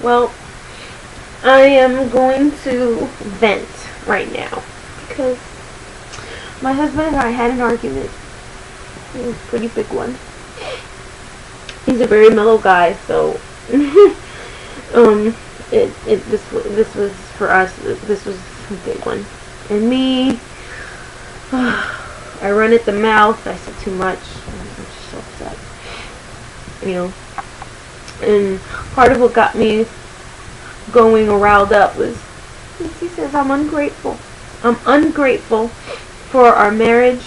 Well, I am going to vent right now because my husband and I had an argument. It was a pretty big one. He's a very mellow guy, so this was for us. This was a big one, and me. I run at the mouth. I said too much. I'm just so upset. You know. And part of what got me going or riled up was he says I'm ungrateful. I'm ungrateful for our marriage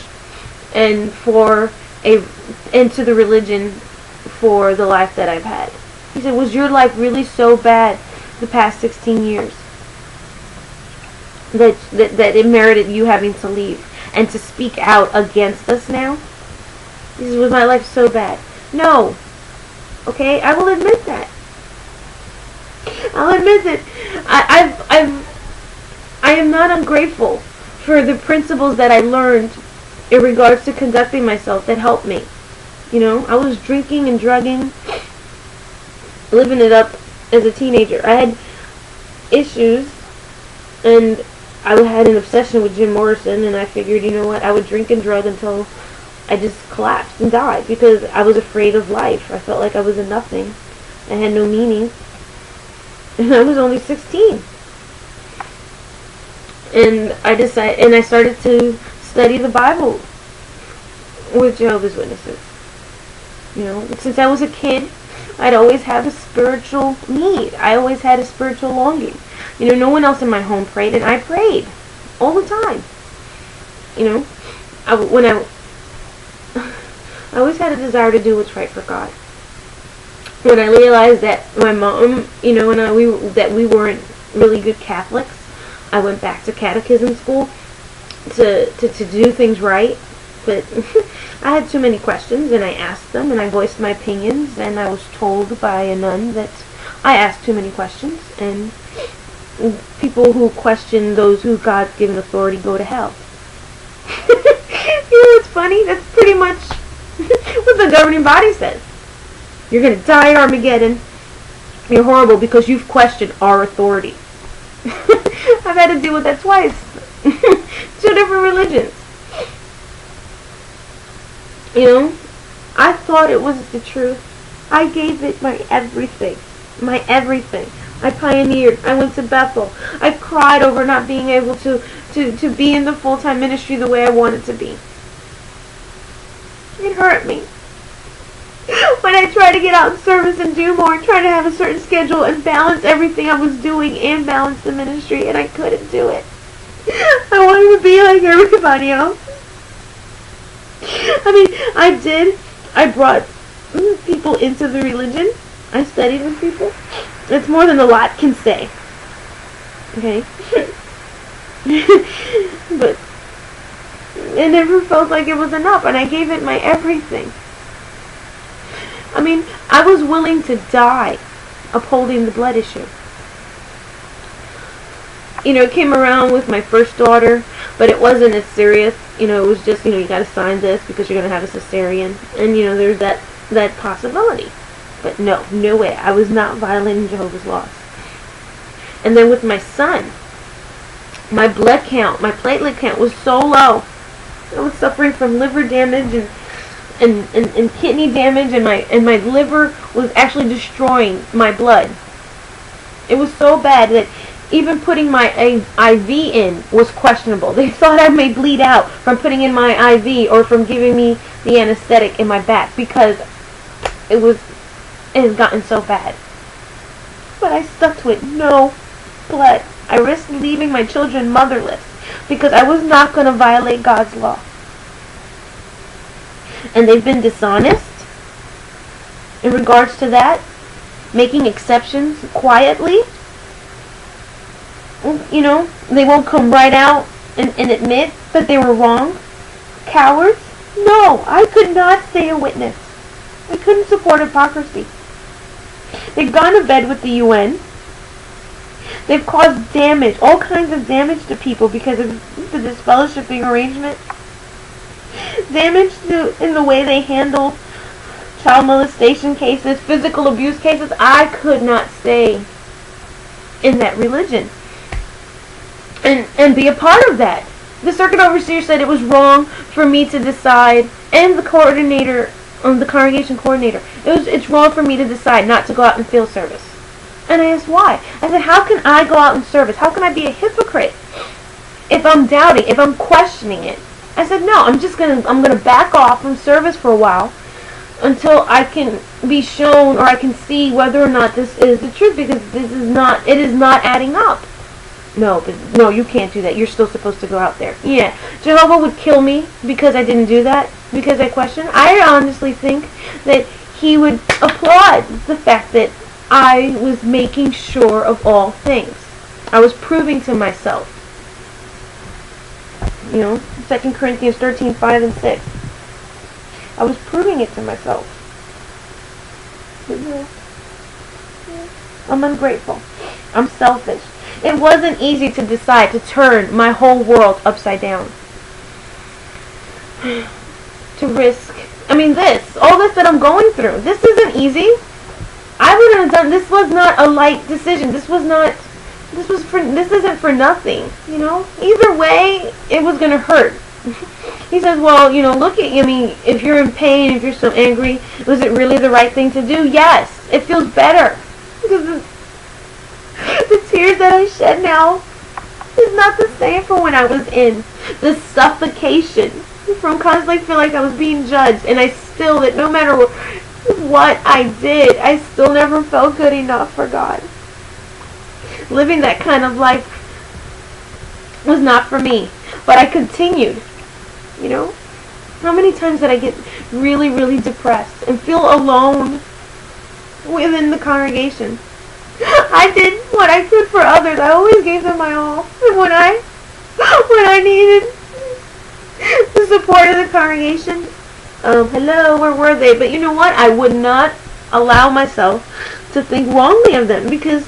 and to the religion for the life that I've had. He said, was your life really so bad the past 16 years that it merited you having to leave and to speak out against us now? He said, was my life so bad? No. Okay, I will admit that. I'll admit that I am not ungrateful for the principles that I learned in regards to conducting myself that helped me. You know, I was drinking and drugging, living it up as a teenager. I had issues, and I had an obsession with Jim Morrison, and I figured, you know what, I would drink and drug until I just collapsed and died because I was afraid of life. I felt like I was a nothing. I had no meaning. And I was only 16. And I started to study the Bible with Jehovah's Witnesses. You know, since I was a kid, I'd always have a spiritual need. I always had a spiritual longing. You know, no one else in my home prayed, and I prayed all the time. You know, I always had a desire to do what's right for God. When I realized that my mom, you know, that we weren't really good Catholics, I went back to catechism school to do things right. But I had too many questions, and I asked them, and I voiced my opinions, and I was told by a nun that I asked too many questions, and people who question those who God's given authority go to hell. You know what's funny? That's pretty much what the governing body says. You're going to die at Armageddon. You're horrible because you've questioned our authority. I've had to deal with that twice. 2 different religions. You know, I thought it was the truth. I gave it my everything. My everything. I pioneered. I went to Bethel. I cried over not being able to be in the full-time ministry the way I wanted to be. It hurt me. When I tried to get out in service and do more and try to have a certain schedule and balance everything I was doing and balance the ministry, and I couldn't do it. I wanted to be like everybody else. I mean, I did. I brought people into the religion. I studied with people. It's more than a lot can say. Okay? But it never felt like it was enough, and I gave it my everything. I mean, I was willing to die upholding the blood issue. You know, it came around with my first daughter, but it wasn't as serious. You know, it was just, you know, you got to sign this because you're going to have a cesarean. And, you know, there's that possibility. But no way. I was not violating Jehovah's laws. And then with my son, my blood count, my platelet count was so low. I was suffering from liver damage and kidney damage, and my liver was actually destroying my blood. It was so bad that even putting my IV in was questionable. They thought I may bleed out from putting in my IV or from giving me the anesthetic in my back because it had gotten so bad. But I stuck to it. No blood. I risked leaving my children motherless because I was not going to violate God's law. And they've been dishonest in regards to that, making exceptions quietly. You know, they won't come right out and admit that they were wrong. Cowards? No, I could not stay a witness. I couldn't support hypocrisy. They've gone to bed with the UN. They've caused damage, all kinds of damage to people because of the disfellowshipping arrangement. Damage in the way they handle child molestation cases, physical abuse cases. I could not stay in that religion and be a part of that. The circuit overseer said it was wrong for me to decide, and the coordinator, the congregation coordinator, it's wrong for me to decide not to go out and field service. And I asked why. I said, how can I go out in service? How can I be a hypocrite if I'm doubting, if I'm questioning it? I said, no, I'm gonna back off from service for a while until I can be shown, or I can see whether or not this is the truth, because it is not adding up. No, but no, you can't do that. You're still supposed to go out there. Yeah, Jehovah would kill me because I didn't do that, because I questioned. I honestly think that he would applaud the fact that I was making sure of all things. I was proving to myself. 2 Corinthians 13, 5 and 6. I was proving it to myself. I'm ungrateful. I'm selfish. It wasn't easy to decide to turn my whole world upside down. To risk. All this that I'm going through. This isn't easy. I wouldn't have done, this was not a light decision. This isn't for nothing, Either way, it was going to hurt. He says, well, look at, if you're in pain, if you're so angry, was it really the right thing to do? Yes, it feels better. Because the tears that I shed now is not the same for when I was in the suffocation from constantly feeling like I was being judged, and that no matter what I did, I still never felt good enough for God. Living that kind of life was not for me, but I continued. How many times did I get really, really depressed and feel alone within the congregation? I did what I could for others. I always gave them my all. And when I needed the support of the congregation, hello, where were they? But you know what? I would not allow myself to think wrongly of them, because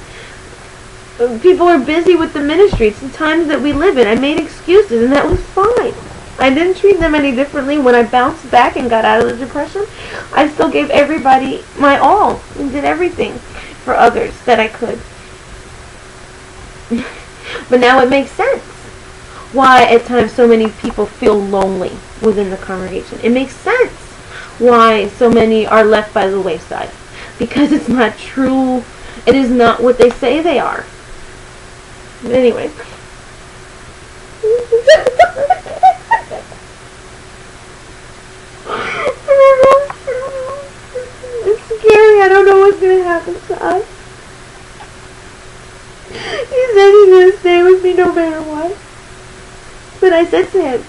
people are busy with the ministry. It's the times that we live in. I made excuses, and that was fine. I didn't treat them any differently. When I bounced back and got out of the depression, I still gave everybody my all and did everything for others that I could. But now it makes sense why at times so many people feel lonely within the congregation. It makes sense why so many are left by the wayside, because it's not true. It is not what they say they are. But anyway. It's scary. I don't know what's going to happen to us. He said he's going to stay with me no matter what. But I said to him,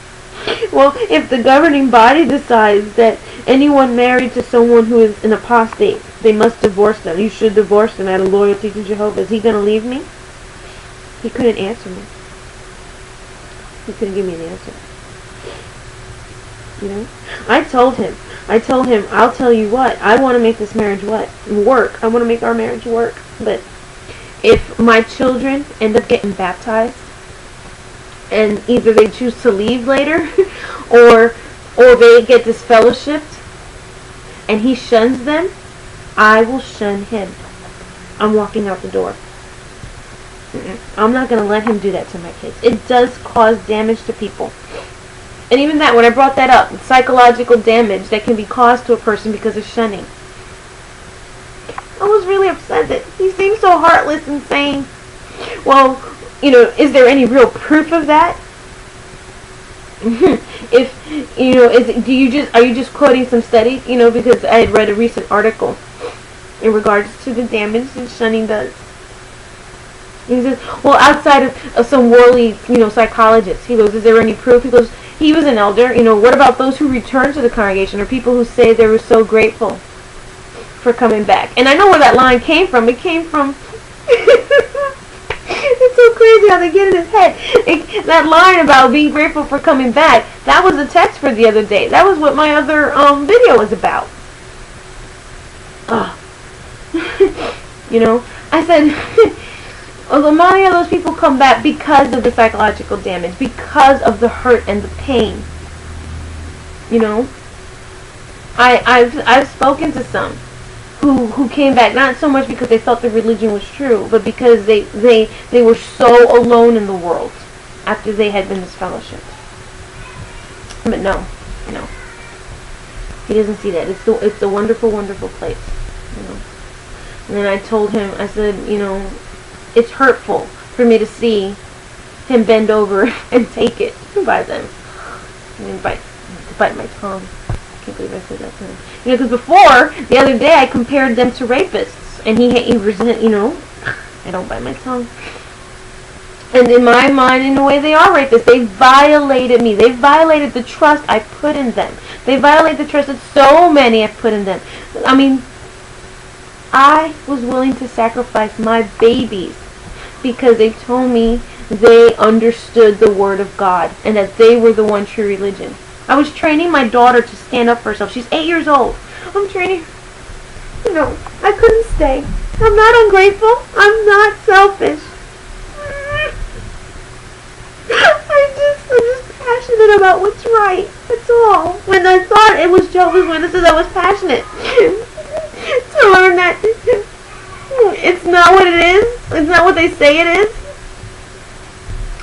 well, if the governing body decides that anyone married to someone who is an apostate, they must divorce them. You should divorce them out of loyalty to Jehovah. Is he going to leave me? He couldn't answer me. He couldn't give me an answer. I told him, I'll tell you what, I want to make this marriage work. I want to make our marriage work. But if my children end up getting baptized, and either they choose to leave later, or they get disfellowshipped, and he shuns them, I will shun him. I'm walking out the door. I'm not going to let him do that to my kids. It does cause damage to people. And even that, when I brought that up, psychological damage that can be caused to a person because of shunning. I was really upset that he seemed so heartless and saying, well, is there any real proof of that? If, are you just quoting some study? Because I had read a recent article in regards to the damage that shunning does. He says, well, outside of some worldly, psychologists, he goes, is there any proof? He goes, he was an elder. What about those who returned to the congregation, or people who say they were so grateful for coming back? And I know where that line came from. It came from, it's so crazy how they get in his head. That line about being grateful for coming back, that was a text for the other day. That was what my other video was about. I said, although many of those people come back because of the psychological damage, because of the hurt and the pain. I've spoken to some who came back, not so much because they thought the religion was true, but because they were so alone in the world after they had been disfellowshipped. But no. He doesn't see that. It's a wonderful, wonderful place. And then I told him, I said, it's hurtful for me to see him bend over and take it by them. Bite my tongue. I can't believe I said that to him. Because before, the other day, I compared them to rapists. And he resent, I don't bite my tongue. And in my mind, in a way, they are rapists. They violated me. They violated the trust I put in them. They violated the trust that so many have put in them. I mean, I was willing to sacrifice my babies because they told me they understood the Word of God and that they were the one true religion. I was training my daughter to stand up for herself. She's 8 years old. I'm training. I couldn't stay. I'm not ungrateful. I'm not selfish. I'm just passionate about what's right. That's all. When I thought it was Jehovah's Witnesses, I was passionate to learn that it's not what it is. It's not what they say it is.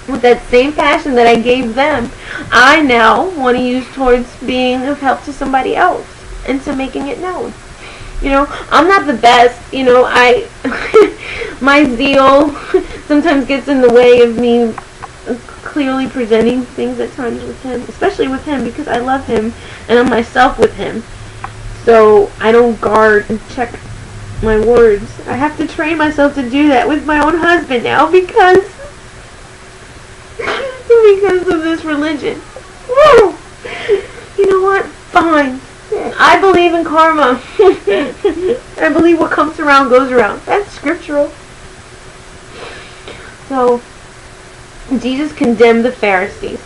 With that same passion that I gave them, I now want to use towards being of help to somebody else and to making it known. I'm not the best. My zeal sometimes gets in the way of me clearly presenting things at times with him, especially with him, because I love him and I'm myself with him. So I don't guard and check my words. I have to train myself to do that with my own husband now because of this religion. Woo! You know what? Fine. I believe in karma. I believe what comes around goes around. That's scriptural. So Jesus condemned the Pharisees.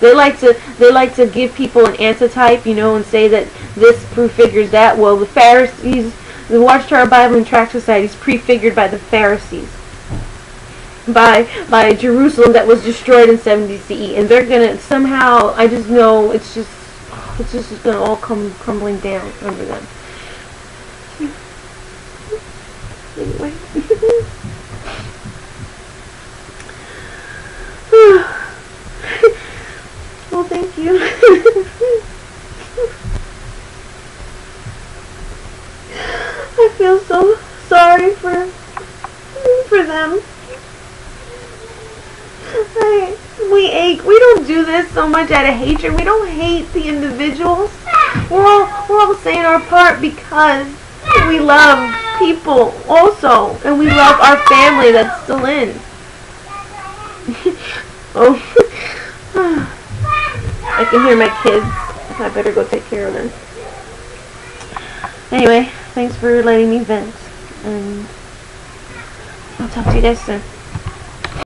They like to give people an antitype, and say that this prefigures that. Well, the Pharisees, the Watchtower Bible and Tract Society is prefigured by the Pharisees, by Jerusalem that was destroyed in 70 CE, and they're gonna somehow. I just know it's just gonna all come crumbling down under them. Anyway. Well, thank you. I feel so sorry for them. We ache. We don't do this so much out of hatred. We don't hate the individuals. We're all saying our part because we love people also, and we love our family that's still in. Oh. I can hear my kids. I better go take care of them. Anyway, thanks for letting me vent. And I'll talk to you guys soon.